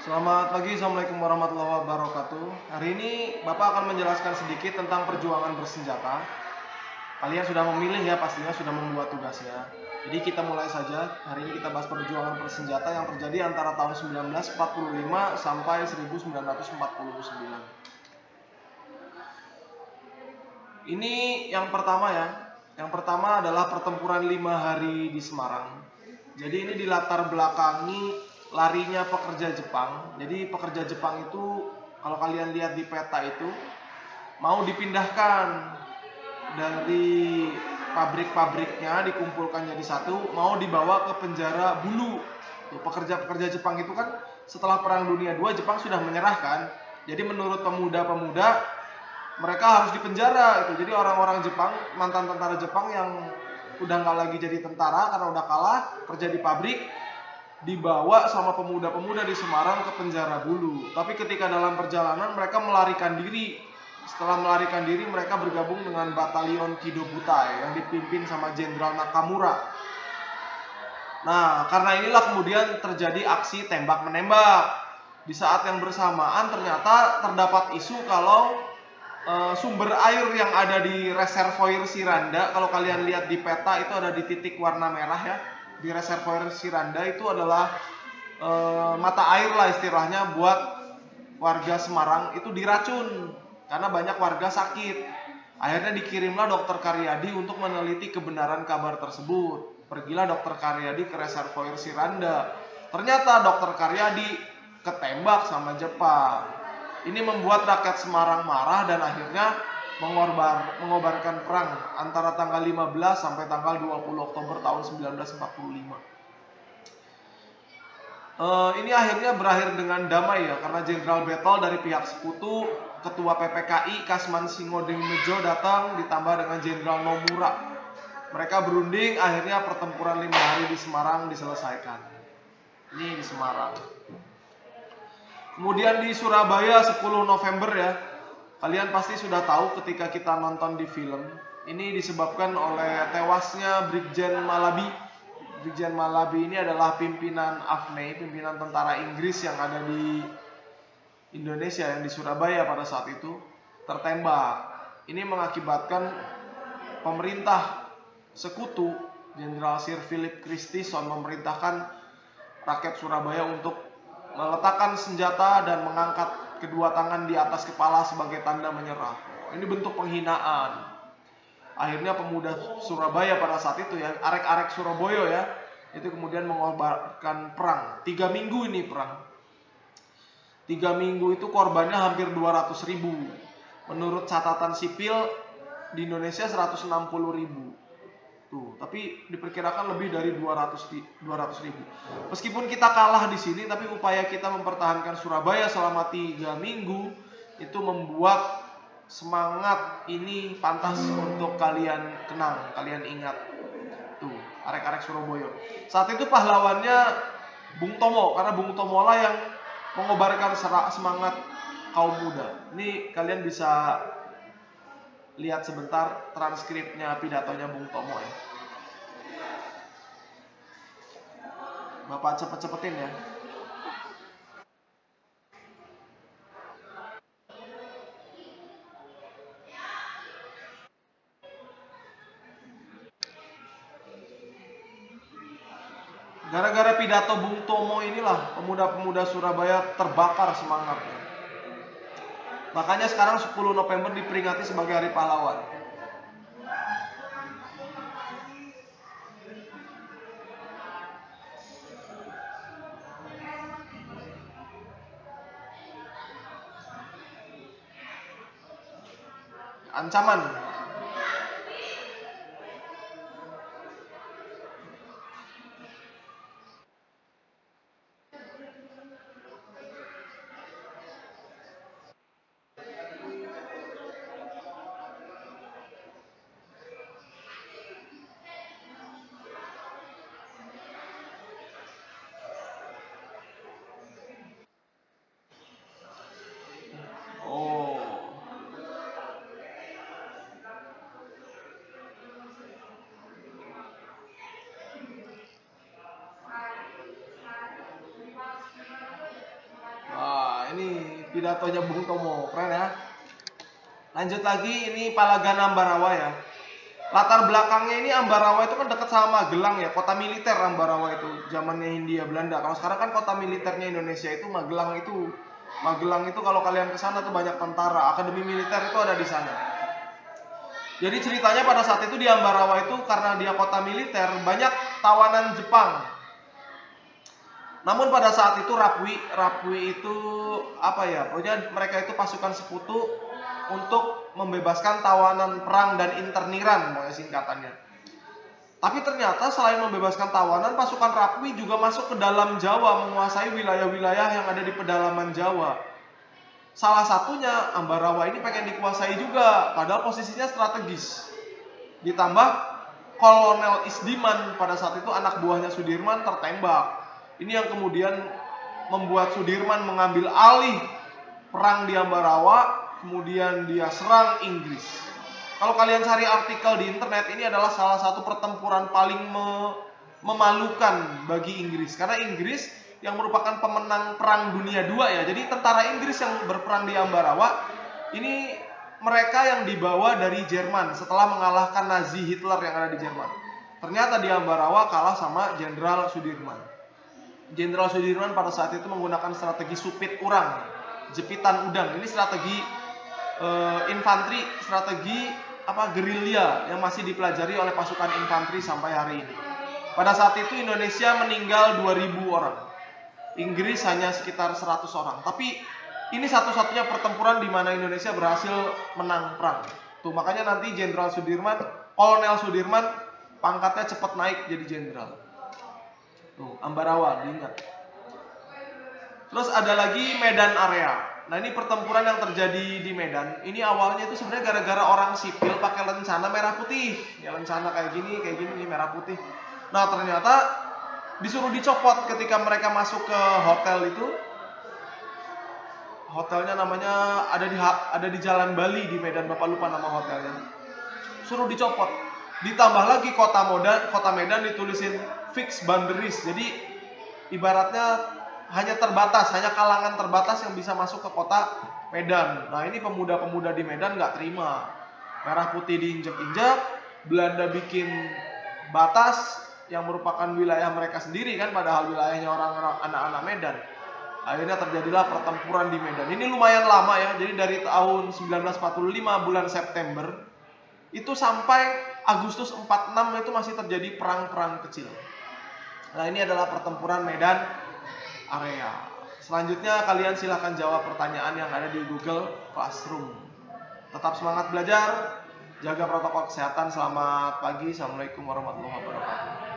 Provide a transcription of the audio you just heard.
Selamat pagi, Assalamualaikum warahmatullahi wabarakatuh. Hari ini Bapak akan menjelaskan sedikit tentang perjuangan bersenjata. Kalian sudah memilih ya, pastinya sudah membuat tugasnya. Jadi kita mulai saja. Hari ini kita bahas perjuangan bersenjata yang terjadi antara tahun 1945 sampai 1949. Ini yang pertama ya. Yang pertama adalah pertempuran 5 hari di Semarang. Jadi ini dilatar belakangi larinya pekerja Jepang. Jadi pekerja Jepang itu kalau kalian lihat di peta itu mau dipindahkan dari pabrik-pabriknya, dikumpulkan jadi satu, mau dibawa ke penjara Bulu. Tuh, pekerja-pekerja Jepang itu kan setelah Perang Dunia II Jepang sudah menyerahkan. Jadi menurut pemuda-pemuda mereka harus dipenjara itu. Jadi orang-orang Jepang, mantan tentara Jepang yang udah nggak lagi jadi tentara karena udah kalah kerja di pabrik, dibawa sama pemuda-pemuda di Semarang ke penjara Bulu. Tapi ketika dalam perjalanan mereka melarikan diri. Setelah melarikan diri mereka bergabung dengan batalion Kido Butai yang dipimpin sama Jenderal Nakamura. Nah, karena inilah kemudian terjadi aksi tembak-menembak. Di saat yang bersamaan ternyata terdapat isu kalau sumber air yang ada di reservoir Siranda, kalau kalian lihat di peta itu ada di titik warna merah ya. Di reservoir Siranda itu adalah mata air lah istilahnya buat warga Semarang itu diracun karena banyak warga sakit. Akhirnya dikirimlah Dokter Karyadi untuk meneliti kebenaran kabar tersebut. Pergilah Dokter Karyadi ke reservoir Siranda. Ternyata Dokter Karyadi ketembak sama Jepang. Ini membuat rakyat Semarang marah dan akhirnya mengobarkan perang antara tanggal 15 sampai tanggal 20 Oktober tahun 1945. Ini akhirnya berakhir dengan damai ya, karena Jenderal Betol dari pihak sekutu, Ketua PPKI Kasman Singodingmejo datang ditambah dengan Jenderal Nomura. Mereka berunding, akhirnya pertempuran 5 hari di Semarang diselesaikan. Ini di Semarang. Kemudian di Surabaya 10 November ya. Kalian pasti sudah tahu ketika kita nonton di film. Ini disebabkan oleh tewasnya Brigjen Malabi. Brigjen Malabi ini adalah pimpinan AFNI, pimpinan tentara Inggris yang ada di Indonesia, yang di Surabaya pada saat itu, tertembak. Ini mengakibatkan pemerintah sekutu, Jenderal Sir Philip Christison, memerintahkan rakyat Surabaya untuk meletakkan senjata dan mengangkat kedua tangan di atas kepala sebagai tanda menyerah. Ini bentuk penghinaan. Akhirnya pemuda Surabaya pada saat itu ya, arek-arek Surabaya ya, itu kemudian mengobarkan perang. 3 minggu ini perang. 3 minggu itu korbannya hampir 200.000. Menurut catatan sipil di Indonesia 160.000. Tuh, tapi diperkirakan lebih dari 200.000. Meskipun kita kalah di sini, tapi upaya kita mempertahankan Surabaya selama 3 minggu itu membuat semangat ini pantas untuk kalian kenang, kalian ingat. Tuh, arek-arek Surabaya. Saat itu pahlawannya Bung Tomo, karena Bung Tomo lah yang mengobarkan semangat kaum muda. Ini kalian bisa lihat sebentar transkripnya pidatonya Bung Tomo ya. Bapak cepet-cepetin ya. Gara-gara pidato Bung Tomo inilah pemuda-pemuda Surabaya terbakar semangatnya. Makanya sekarang 10 November diperingati sebagai Hari Pahlawan. Ancaman. Oh. ini pidatonya Bung Tomo, keren ya. Lanjut lagi, ini Palagana Ambarawa ya. Latar belakangnya ini Ambarawa itu kan dekat sama Magelang ya, kota militer Ambarawa itu zamannya Hindia Belanda. Kalau sekarang kan kota militernya Indonesia itu Magelang itu. Magelang itu kalau kalian ke sana tuh banyak tentara, akademi militer itu ada di sana. Jadi ceritanya pada saat itu di Ambarawa itu karena dia kota militer, banyak tawanan Jepang. Namun pada saat itu Rapwi itu apa ya? Pokoknya mereka itu pasukan sekutu untuk membebaskan tawanan perang dan interniran, pokoknya singkatannya. Tapi ternyata selain membebaskan tawanan, pasukan Rapwi juga masuk ke dalam Jawa, menguasai wilayah-wilayah yang ada di pedalaman Jawa. Salah satunya Ambarawa ini pengen dikuasai juga, padahal posisinya strategis. Ditambah Kolonel Isdiman pada saat itu anak buahnya Sudirman tertembak. Ini yang kemudian membuat Sudirman mengambil alih perang di Ambarawa, kemudian dia serang Inggris. Kalau kalian cari artikel di internet, ini adalah salah satu pertempuran paling memalukan bagi Inggris. Karena Inggris yang merupakan pemenang perang dunia II ya. Jadi tentara Inggris yang berperang di Ambarawa, ini mereka yang dibawa dari Jerman setelah mengalahkan Nazi Hitler yang ada di Jerman. Ternyata di Ambarawa kalah sama Jenderal Sudirman. Jenderal Sudirman pada saat itu menggunakan strategi supit urang, jepitan udang. Ini strategi infanteri, strategi gerilya yang masih dipelajari oleh pasukan infanteri sampai hari ini. Pada saat itu Indonesia meninggal 2000 orang. Inggris hanya sekitar 100 orang. Tapi ini satu-satunya pertempuran di mana Indonesia berhasil menang perang. Tuh makanya nanti Jenderal Sudirman, Kolonel Sudirman pangkatnya cepat naik jadi jenderal. Tuh, Ambarawa diingat. Terus ada lagi Medan Area. Nah ini pertempuran yang terjadi di Medan. Ini awalnya itu sebenarnya gara-gara orang sipil pakai lencana merah putih. Ya lencana kayak gini nih merah putih. Nah ternyata disuruh dicopot ketika mereka masuk ke hotel itu. Hotelnya namanya ada di Jalan Bali di Medan, Bapak lupa nama hotelnya. Suruh dicopot. Ditambah lagi kota Medan ditulisin fix boundaries. Jadi ibaratnya hanya kalangan terbatas yang bisa masuk ke kota Medan. Nah ini pemuda-pemuda di Medan nggak terima. Merah putih diinjak-injak, Belanda bikin batas yang merupakan wilayah mereka sendiri kan, padahal wilayahnya orang-orang anak-anak Medan. Akhirnya terjadilah pertempuran di Medan. Ini lumayan lama ya, jadi dari tahun 1945 bulan September itu sampai Agustus 46 itu masih terjadi perang-perang kecil. Nah ini adalah pertempuran Medan Area. Selanjutnya kalian silahkan jawab pertanyaan yang ada di Google Classroom. Tetap semangat belajar, jaga protokol kesehatan. Selamat pagi, assalamualaikum warahmatullahi wabarakatuh.